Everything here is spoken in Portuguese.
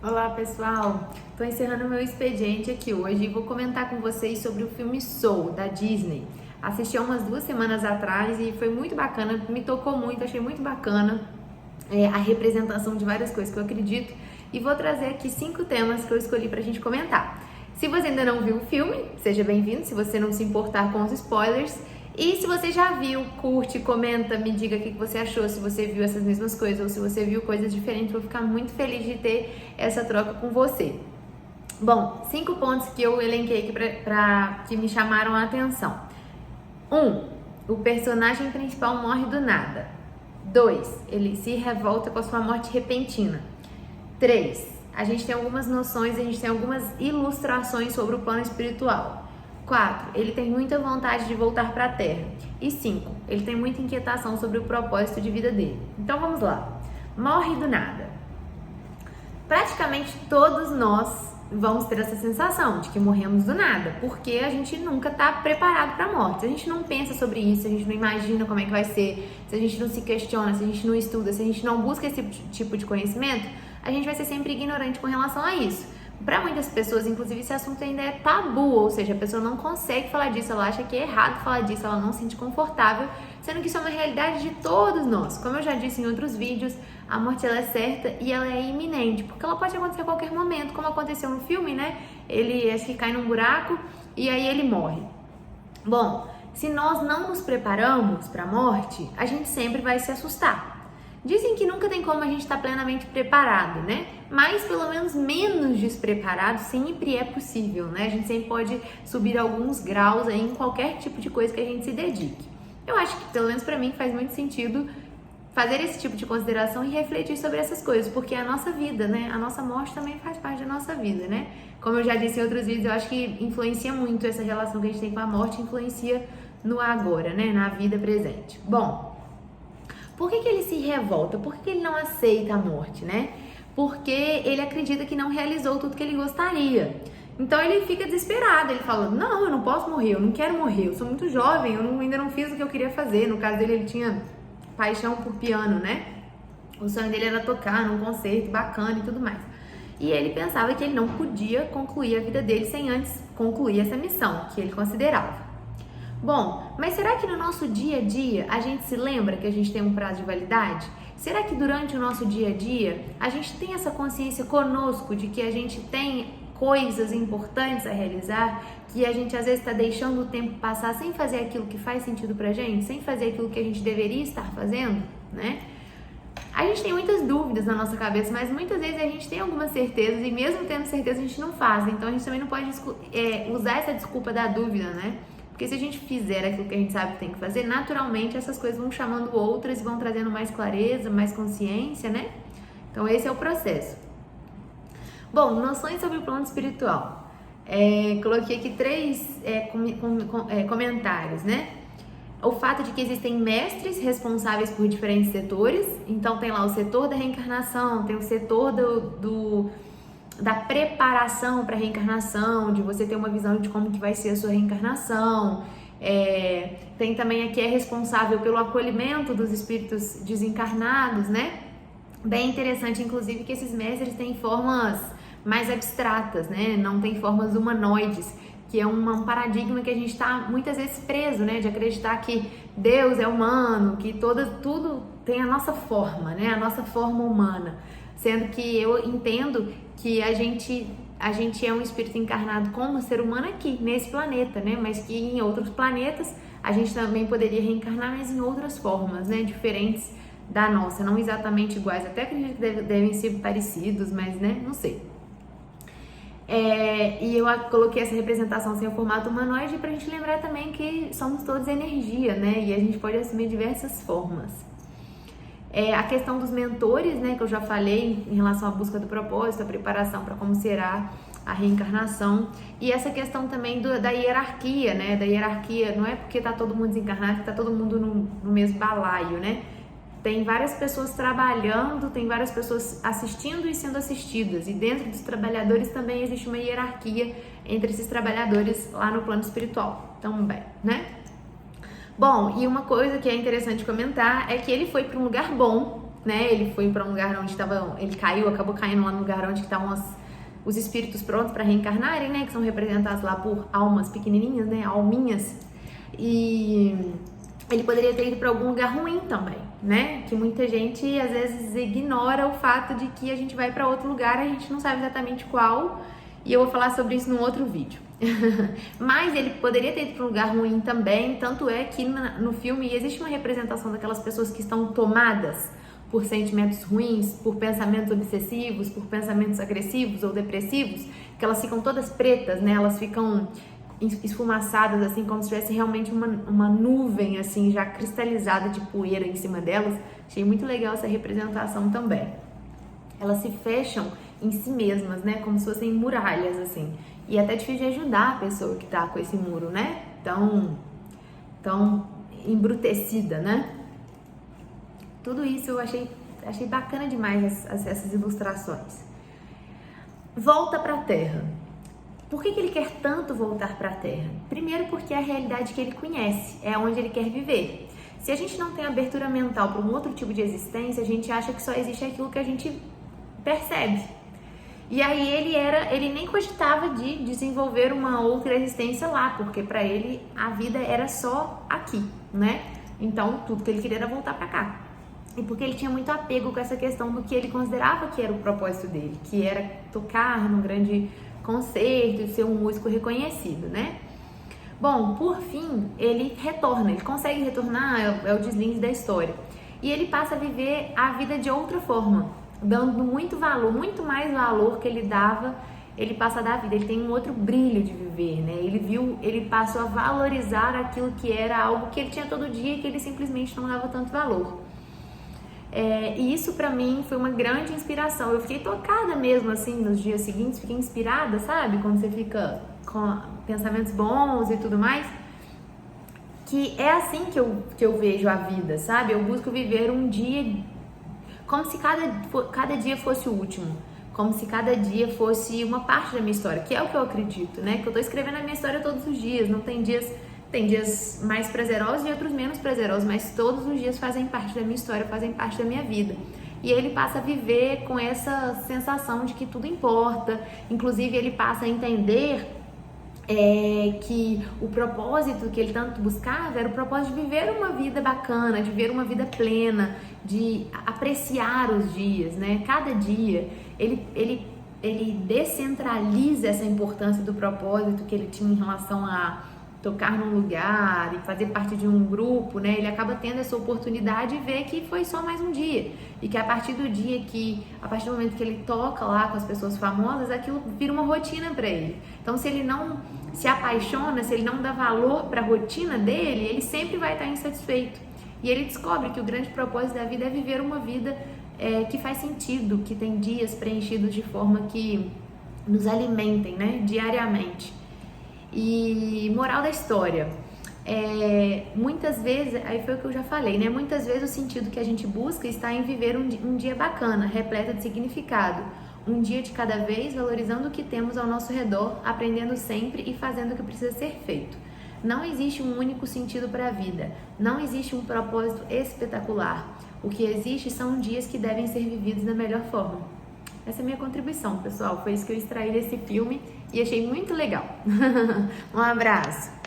Olá pessoal, estou encerrando meu expediente aqui hoje e vou comentar com vocês sobre o filme Soul, da Disney. Assisti há umas 2 semanas atrás e foi muito bacana, me tocou muito, achei muito bacana a representação de várias coisas que eu acredito e vou trazer aqui 5 temas que eu escolhi pra gente comentar. Se você ainda não viu o filme, seja bem-vindo, se você não se importar com os spoilers. E se você já viu, curte, comenta, me diga o que você achou, se você viu essas mesmas coisas ou se você viu coisas diferentes, vou ficar muito feliz de ter essa troca com você. Bom, 5 pontos que eu elenquei aqui que me chamaram a atenção. 1. O personagem principal morre do nada. 2. Ele se revolta com a sua morte repentina. 3. A gente tem algumas noções, a gente tem algumas ilustrações sobre o plano espiritual. 4. Ele tem muita vontade de voltar para a Terra. E 5. Ele tem muita inquietação sobre o propósito de vida dele. Então vamos lá. Morre do nada. Praticamente todos nós vamos ter essa sensação de que morremos do nada, porque a gente nunca está preparado para a morte. Se a gente não pensa sobre isso, se a gente não imagina como é que vai ser, se a gente não se questiona, se a gente não estuda, se a gente não busca esse tipo de conhecimento, a gente vai ser sempre ignorante com relação a isso. Para muitas pessoas, inclusive, esse assunto ainda é tabu, ou seja, a pessoa não consegue falar disso, ela acha que é errado falar disso, ela não se sente confortável, sendo que isso é uma realidade de todos nós. Como eu já disse em outros vídeos, a morte ela é certa e ela é iminente, porque ela pode acontecer a qualquer momento, como aconteceu no filme, né? Ele acho que cai num buraco e aí ele morre. Bom, se nós não nos preparamos para a morte, a gente sempre vai se assustar. Dizem que nunca tem como a gente estar plenamente preparado, né? Mas pelo menos menos despreparado sempre é possível, né? A gente sempre pode subir alguns graus aí em qualquer tipo de coisa que a gente se dedique. Eu acho que, pelo menos pra mim, faz muito sentido fazer esse tipo de consideração e refletir sobre essas coisas, porque é a nossa vida, né? A nossa morte também faz parte da nossa vida, né? Como eu já disse em outros vídeos, eu acho que influencia muito essa relação que a gente tem com a morte, influencia no agora, né? Na vida presente. Bom, por que ele se revolta? Por que ele não aceita a morte, né? Porque ele acredita que não realizou tudo que ele gostaria. Então ele fica desesperado, ele fala, não, eu não posso morrer, eu não quero morrer, eu sou muito jovem, ainda não fiz o que eu queria fazer. No caso dele, ele tinha paixão por piano, né? O sonho dele era tocar num concerto bacana e tudo mais. E ele pensava que ele não podia concluir a vida dele sem antes concluir essa missão que ele considerava. Bom, mas será que no nosso dia a dia a gente se lembra que a gente tem um prazo de validade? Será que durante o nosso dia a dia a gente tem essa consciência conosco de que a gente tem coisas importantes a realizar, que a gente às vezes está deixando o tempo passar sem fazer aquilo que faz sentido pra gente, sem fazer aquilo que a gente deveria estar fazendo, né? A gente tem muitas dúvidas na nossa cabeça, mas muitas vezes a gente tem algumas certezas e mesmo tendo certeza a gente não faz, então a gente também não pode usar essa desculpa da dúvida, né? Porque se a gente fizer aquilo que a gente sabe que tem que fazer, naturalmente essas coisas vão chamando outras e vão trazendo mais clareza, mais consciência, né? Então esse é o processo. Bom, noções sobre o plano espiritual. Coloquei aqui 3 comentários, né? O fato de que existem mestres responsáveis por diferentes setores. Então tem lá o setor da reencarnação, tem o setor da preparação para a reencarnação, de você ter uma visão de como que vai ser a sua reencarnação. Tem também aqui responsável pelo acolhimento dos espíritos desencarnados, né? Bem interessante, inclusive, que esses mestres têm formas mais abstratas, né? Não tem formas humanoides, que é um paradigma que a gente está muitas vezes preso, né? De acreditar que Deus é humano, que tudo tem a nossa forma, né? A nossa forma humana. Sendo que eu entendo que a gente é um espírito encarnado como ser humano aqui, nesse planeta, né? Mas que em outros planetas a gente também poderia reencarnar, mas em outras formas, né? Diferentes da nossa, não exatamente iguais. Até acredito que devem ser parecidos, mas, né? Não sei. E eu coloquei essa representação sem o formato humanoide pra gente lembrar também que somos todos energia, né? E a gente pode assumir diversas formas. A questão dos mentores, né, que eu já falei em relação à busca do propósito, a preparação para como será a reencarnação, e essa questão também da hierarquia, né, da hierarquia, não é porque tá todo mundo desencarnado que tá todo mundo no mesmo balaio, né, tem várias pessoas trabalhando, tem várias pessoas assistindo e sendo assistidas, e dentro dos trabalhadores também existe uma hierarquia entre esses trabalhadores lá no plano espiritual também, né. Bom, e uma coisa que é interessante comentar é que ele foi para um lugar bom né? Ele foi para um lugar onde ele caiu, acabou caindo lá no lugar onde estavam os espíritos prontos para reencarnarem, né? Que são representados lá por almas pequenininhas, né? Alminhas. E ele poderia ter ido para algum lugar ruim também, né? Que muita gente às vezes ignora o fato de que a gente vai para outro lugar, a gente não sabe exatamente qual. E eu vou falar sobre isso num outro vídeo. Mas ele poderia ter ido para um lugar ruim também, tanto é que no filme existe uma representação daquelas pessoas que estão tomadas por sentimentos ruins, por pensamentos obsessivos, por pensamentos agressivos ou depressivos, que elas ficam todas pretas, né? Elas ficam esfumaçadas, assim, como se tivesse realmente uma nuvem, assim, já cristalizada de poeira em cima delas. Achei muito legal essa representação também. Elas se fecham em si mesmas, né? Como se fossem muralhas, assim. E é até difícil de ajudar a pessoa que tá com esse muro, né? Tão embrutecida, né? Tudo isso eu achei bacana demais essas ilustrações. Volta para a Terra. Por que ele quer tanto voltar para a Terra? Primeiro porque é a realidade que ele conhece, é onde ele quer viver. Se a gente não tem abertura mental para um outro tipo de existência, a gente acha que só existe aquilo que a gente percebe. E aí ele nem cogitava de desenvolver uma outra existência lá, porque para ele a vida era só aqui, né? Então tudo que ele queria era voltar para cá. E porque ele tinha muito apego com essa questão do que ele considerava que era o propósito dele, que era tocar num grande concerto e ser um músico reconhecido, né? Bom, por fim, ele retorna, ele consegue retornar, é o deslize da história. E ele passa a viver a vida de outra forma, dando muito valor, muito mais valor que ele dava, ele passa a dar a vida, ele tem um outro brilho de viver, né? Ele passou a valorizar aquilo que era algo que ele tinha todo dia e que ele simplesmente não dava tanto valor. E isso pra mim foi uma grande inspiração. Eu fiquei tocada mesmo, assim, nos dias seguintes, fiquei inspirada, sabe? Quando você fica com pensamentos bons e tudo mais. Que é assim que eu vejo a vida, sabe? Eu busco viver um dia como se cada dia fosse o último. Como se cada dia fosse uma parte da minha história, que é o que eu acredito, né? Que eu tô escrevendo a minha história todos os dias, não tem dias... Tem dias mais prazerosos e outros menos prazerosos, mas todos os dias fazem parte da minha história, fazem parte da minha vida. E ele passa a viver com essa sensação de que tudo importa, inclusive ele passa a entender que o propósito que ele tanto buscava era o propósito de viver uma vida bacana, de viver uma vida plena, de apreciar os dias, né? Cada dia ele descentraliza essa importância do propósito que ele tinha em relação a tocar num lugar e fazer parte de um grupo, né? Ele acaba tendo essa oportunidade de ver que foi só mais um dia e que a partir do momento que ele toca lá com as pessoas famosas, aquilo vira uma rotina para ele. Então, se ele não se apaixona, se ele não dá valor para a rotina dele, ele sempre vai estar insatisfeito. E ele descobre que o grande propósito da vida é viver uma vida que faz sentido, que tem dias preenchidos de forma que nos alimentem, né? Diariamente. E moral da história, muitas vezes, aí foi o que eu já falei, né? Muitas vezes o sentido que a gente busca está em viver um dia bacana, repleto de significado. Um dia de cada vez, valorizando o que temos ao nosso redor, aprendendo sempre e fazendo o que precisa ser feito. Não existe um único sentido para a vida, não existe um propósito espetacular. O que existe são dias que devem ser vividos da melhor forma. Essa é a minha contribuição, pessoal. Foi isso que eu extraí desse filme e achei muito legal. Um abraço!